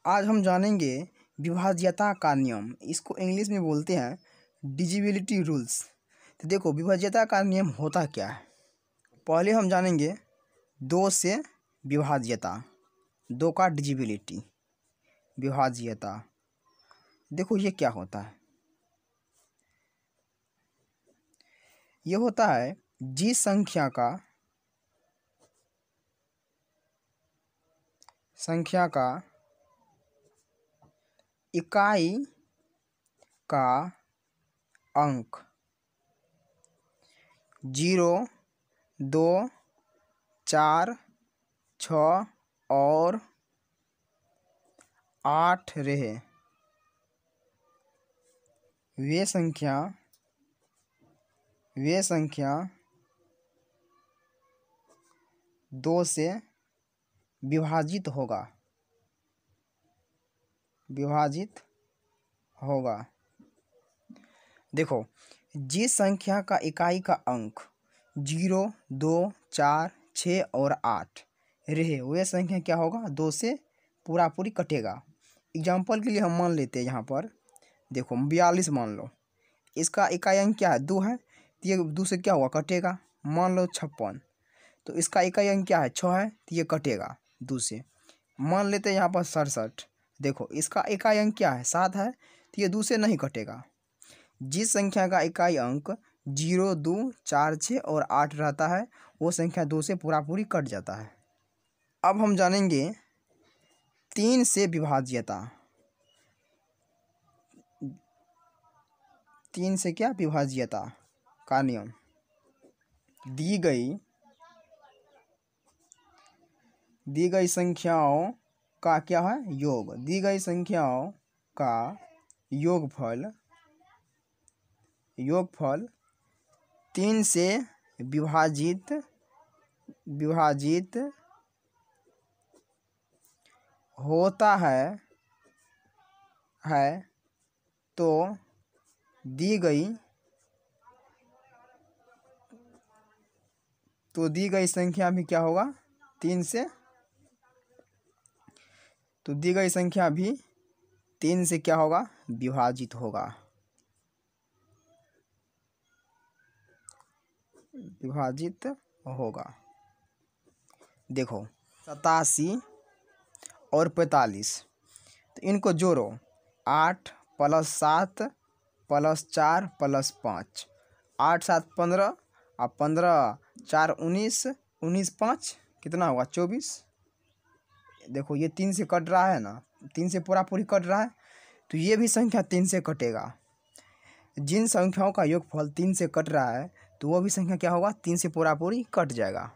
आज हम जानेंगे विभाज्यता का नियम। इसको इंग्लिश में बोलते हैं डिविजिबिलिटी रूल्स। तो देखो विभाज्यता का नियम होता क्या है। पहले हम जानेंगे दो से विभाज्यता, दो का डिविजिबिलिटी, विभाज्यता। देखो ये क्या होता है। ये होता है जिस संख्या का इकाई का अंक 0, 2, 4, 6 और 8 रहे, वे संख्या 2 से विभाजित होगा। देखो जिस संख्या का इकाई का अंक 0, 2, 4, 6 और 8 रहे, वह संख्या क्या होगा, 2 से पूरा पूरी कटेगा। एग्जाम्पल के लिए हम मान लेते हैं यहाँ पर देखो 42 मान लो, इसका इकाई अंक क्या है, 2 है, तो ये 2 से क्या हुआ, कटेगा। मान लो 56, तो इसका इकाई अंक क्या है, 6 है, तो ये कटेगा 2 से। मान लेते हैं यहाँ पर 67, देखो इसका इकाई अंक क्या है, 7 है, तो ये 2 से नहीं कटेगा। जिस संख्या का इकाई अंक 0, 2, 4, 6 और 8 रहता है, वो संख्या 2 से पूरा पूरी कट जाता है। अब हम जानेंगे 3 से विभाज्यता। 3 से क्या, विभाज्यता का नियम। दी गई संख्याओं का क्या है, योग। दी गई संख्याओं का योगफल 3 से विभाजित होता है तो दी गई संख्या भी क्या होगा, 3 से, तो दी गई संख्या भी 3 से क्या होगा, विभाजित होगा। देखो 87 और 45, तो इनको जोड़ो, 8 + 7 + 4 + 5, 8 × 7 = 15 और 15 × 4 = 19, 19 × 5 कितना होगा, 24। देखो ये 3 से कट रहा है ना, 3 से पूरा पूरी कट रहा है, तो ये भी संख्या 3 से कटेगा। जिन संख्याओं का योगफल 3 से कट रहा है, तो वो भी संख्या क्या होगा, 3 से पूरा पूरी कट जाएगा।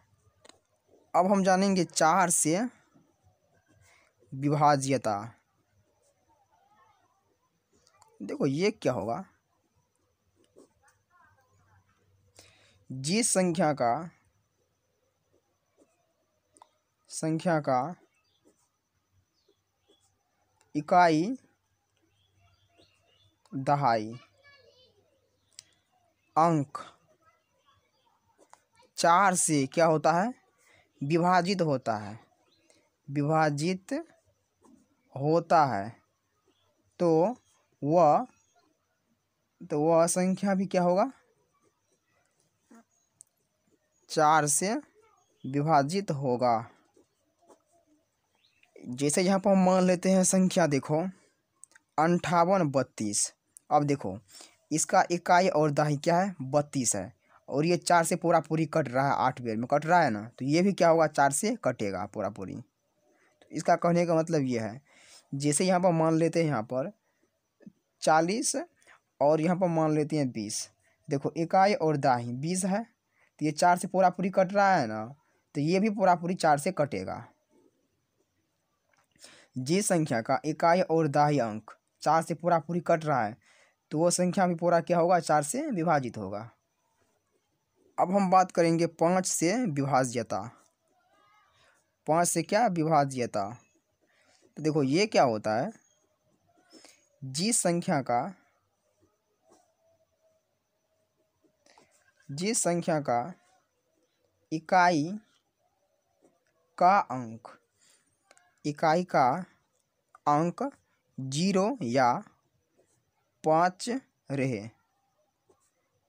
अब हम जानेंगे 4 से विभाज्यता। देखो ये क्या होगा, जिस संख्या का इकाई दहाई अंक 4 से क्या होता है, विभाजित होता है, तो वह संख्या भी क्या होगा, 4 से विभाजित होगा। जैसे यहाँ पर हम मान लेते हैं संख्या, देखो 58, 32। अब देखो इसका इकाई और दहाई क्या है, 32 है, और ये 4 से पूरा पूरी कट रहा है, 8 बेर में कट रहा है ना, तो ये भी क्या होगा, 4 से कटेगा पूरा पूरी। तो इसका कहने का मतलब ये है, जैसे यहाँ पर मान लेते हैं यहाँ पर 40 और यहाँ पर मान लेते हैं 20। देखो इकाई और दाही 20 है, तो ये 4 से पूरा पूरी कट रहा है ना, तो ये भी पूरा पूरी 4 से कटेगा। जिस संख्या का इकाई और दाही अंक 4 से पूरा पूरी कट रहा है, तो वो संख्या भी पूरा क्या होगा, 4 से विभाजित होगा। अब हम बात करेंगे 5 से विभाज्यता। 5 से क्या, विभाज्यता। तो देखो ये क्या होता है, जिस संख्या का इकाई का अंक 0 या 5 रहे,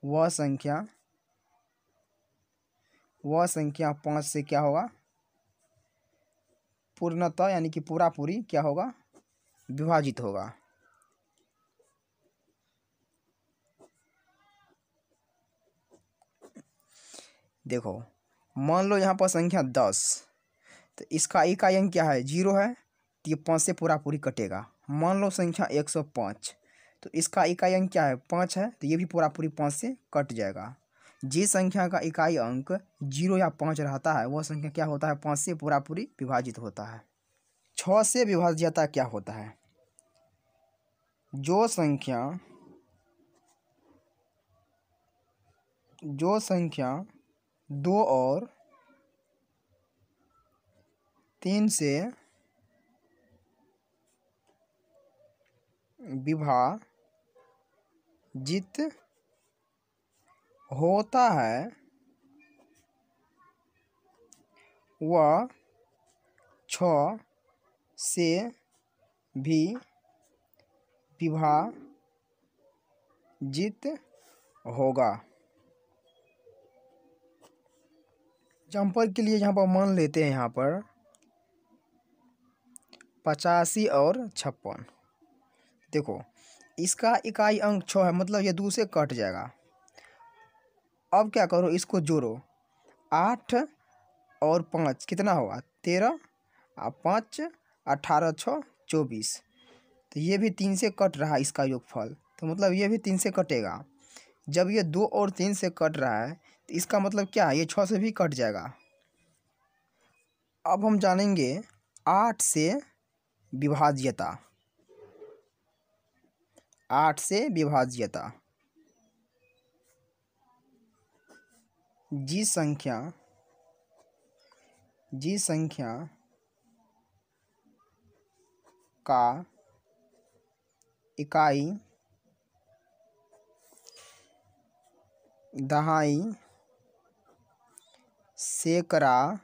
वह संख्या 5 से क्या होगा, पूर्णतः यानी कि पूरा पूरी क्या होगा, विभाजित होगा। देखो मान लो यहाँ पर संख्या 10, तो इसका इकाई अंक क्या है, 0 है, तो ये 5 से पूरा पूरी कटेगा। मान लो संख्या 105, तो इसका इकाई अंक क्या है, 5 है, तो ये भी पूरा पूरी 5 से कट जाएगा। जिस संख्या का इकाई अंक 0 या 5 रहता है वह संख्या क्या होता है, 5 से पूरा पूरी विभाजित होता है। 6 से विभाज्यता क्या होता है, जो संख्या 2 और 3 से विभाजित होता है वह 6 से भी विभाजित होगा। एग्जाम्पल के लिए यहाँ पर मान लेते हैं, यहाँ पर 85 और 56। देखो इसका इकाई अंक 6 है, मतलब ये 2 से कट जाएगा। अब क्या करो, इसको जोड़ो, 8 और 5 कितना होगा, 13 और 5 18 6 24, तो ये भी 3 से कट रहा है इसका योगफल, तो मतलब ये भी 3 से कटेगा। जब ये 2 और 3 से कट रहा है तो इसका मतलब क्या है, ये 6 से भी कट जाएगा। अब हम जानेंगे 8 से विभाज्यता। 8 से विभाज्यता, जिस संख्या का इकाई दहाई सैकड़ा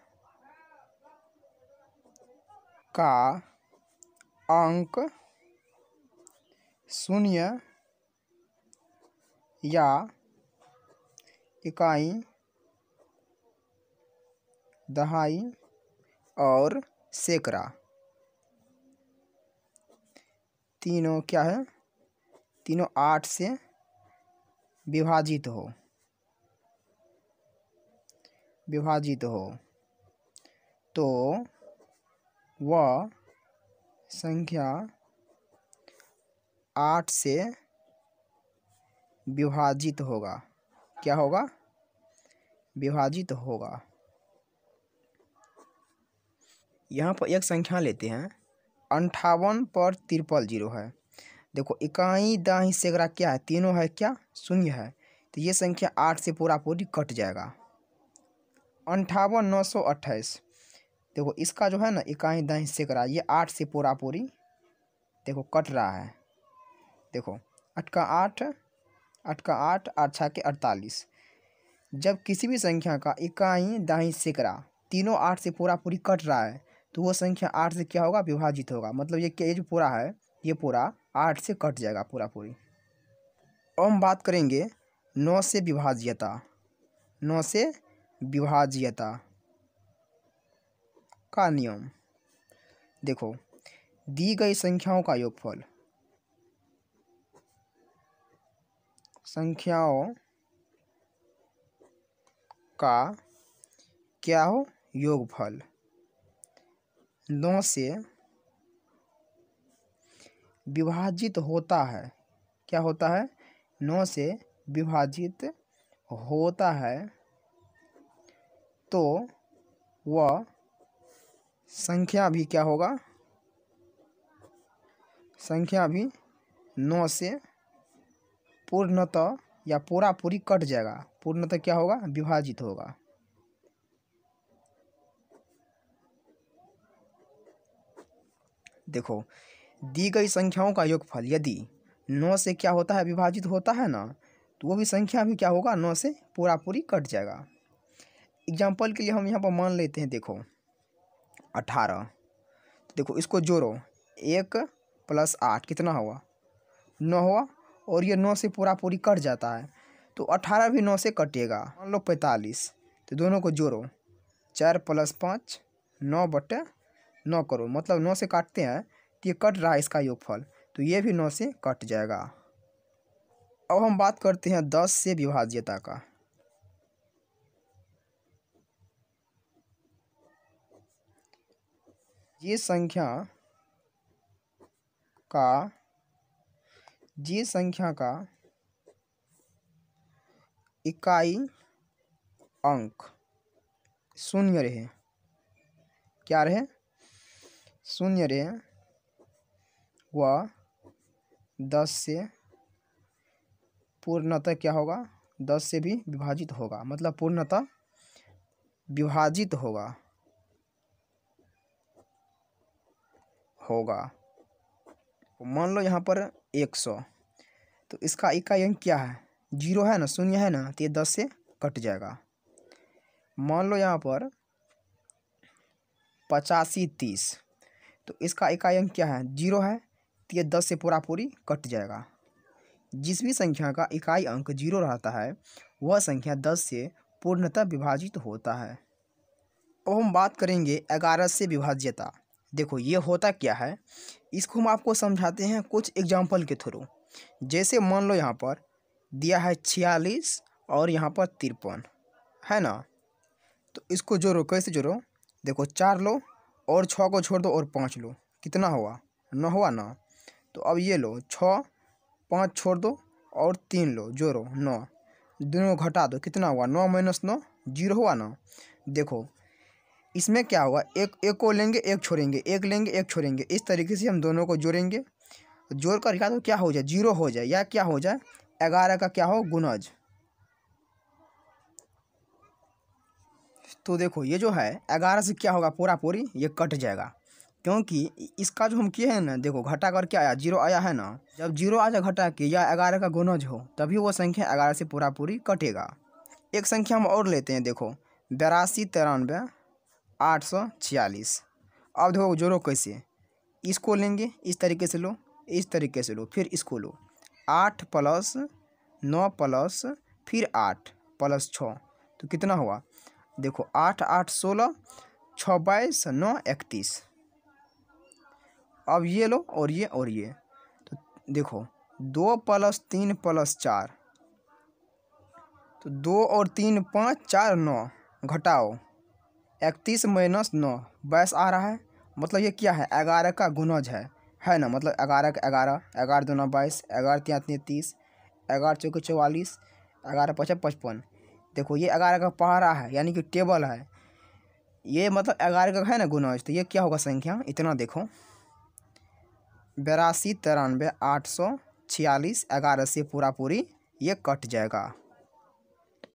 का अंक 0 या इकाई दहाई और सैकड़ा तीनों क्या है, तीनों 8 से विभाजित हो तो वह संख्या 8 से विभाजित होगा। क्या होगा, विभाजित होगा। यहाँ पर एक संख्या लेते हैं, 58 पर 0 है। देखो इकाई दाहिनी सैकड़ा क्या है, तीनों है क्या, 0 है, तो ये संख्या 8 से पूरा पूरी कट जाएगा। 58 928, देखो इसका जो है ना इकाई दाहिनी सैकड़ा, ये 8 से पूरा पूरी देखो कट रहा है। देखो 8 का 8, 8 का 8, 8 6 के 48। जब किसी भी संख्या का इकाई दाहिनी सैकड़ा तीनों 8 से पूरा पूरी कट रहा है तो वो संख्या 8 से क्या होगा, विभाजित होगा। मतलब ये जो पूरा है ये पूरा 8 से कट जाएगा पूरा पूरी। अब हम बात करेंगे 9 से विभाज्यता। 9 से विभाज्यता का नियम। देखो दी गई संख्याओं का योगफल, संख्याओं का क्या हो, योगफल 9 से विभाजित होता है। क्या होता है, 9 से विभाजित होता है तो वह संख्या भी क्या होगा, संख्या भी 9 से पूर्णतः या पूरा पूरी कट जाएगा। पूर्णतः क्या होगा, विभाजित होगा। देखो दी गई संख्याओं का योगफल यदि 9 से क्या होता है, विभाजित होता है ना, तो वो भी संख्या भी क्या होगा, 9 से पूरा पूरी कट जाएगा। एग्जाम्पल के लिए हम यहाँ पर मान लेते हैं, देखो 18, देखो इसको जोड़ो, 1 + 8 कितना हुआ? 9 हुआ। और ये 9 से पूरा पूरी कट जाता है, तो 18 भी 9 से कटेगा। मान लो 45, तो दोनों को जोड़ो, 4 + 5 9/9 करो, मतलब 9 से काटते हैं तो ये कट रहा है इसका योगफल, तो ये भी 9 से कट जाएगा। अब हम बात करते हैं 10 से विभाज्यता का। ये संख्या का इकाई अंक शून्य रहे, क्या रहे? शून्य रहे, वह 10 से पूर्णतः क्या होगा? 10 से भी विभाजित होगा, मतलब पूर्णतः विभाजित होगा। मान लो यहाँ पर 100, तो इसका इकाई अंक क्या है? 0 है ना, शून्य है ना, तो ये 10 से कट जाएगा। मान लो यहाँ पर 85-30, तो इसका इकाई अंक क्या है? 0 है, तो ये 10 से पूरा पूरी कट जाएगा। जिस भी संख्या का इकाई अंक 0 रहता है वह संख्या 10 से पूर्णतः विभाजित होता है। अब हम बात करेंगे 11 से विभाज्यता। देखो ये होता क्या है, इसको हम आपको समझाते हैं कुछ एग्जाम्पल के थ्रू। जैसे मान लो यहाँ पर दिया है 46 और यहाँ पर 53 है ना, तो इसको जोड़ो। कैसे जोड़ो? देखो 4 लो और 6 को छोड़ दो और 5 लो, कितना हुआ? 9 हुआ ना। तो अब ये लो 6, 5 छोड़ दो और 3 लो, जोड़ो 9, दोनों घटा दो, कितना हुआ? 9 - 9 0 हुआ ना। देखो इसमें क्या होगा, एक को लेंगे एक छोड़ेंगे, एक लेंगे एक छोड़ेंगे, इस तरीके से हम दोनों को जोड़ेंगे। जोड़ कर क्या तो क्या हो जाए? 0 हो जाए, या क्या हो जाए? 11 का क्या हो? गुणज। तो देखो ये जो है 11 से क्या होगा? पूरा पूरी ये कट जाएगा, क्योंकि इसका जो हम किए हैं ना, देखो घटा कर क्या आया? 0 आया है ना। जब 0 आ जाए घटा के या 11 का गुणज हो, तभी वो संख्या 11 से पूरा पूरी कटेगा। एक संख्या हम और लेते हैं, देखो 82, 93, 846। अब देखो जोड़ो कैसे? इसको लेंगे, इस तरीके से लो, इस तरीके से लो, फिर इसको लो, 8 + 9 प्लस फिर 8 + 6, तो कितना हुआ? देखो 8 - 8 16, 6 22, 9 31। अब ये लो और ये और ये, तो देखो 2 + 3 + 4, तो 2 और 3 5, 4 9, घटाओ 31 - 9 22 आ रहा है, मतलब ये क्या है? 11 का गुणज है ना। मतलब 11 का 11, 11 दूना 22, 11 तिया 33, 11 चौके 44, 11 5 55। देखो ये 11 का पहाड़ा है, यानी कि टेबल है ये, मतलब 11 का है ना गुणज, तो ये क्या होगा संख्या? इतना देखो 82, 93, 846, 11 से पूरा पूरी ये कट जाएगा।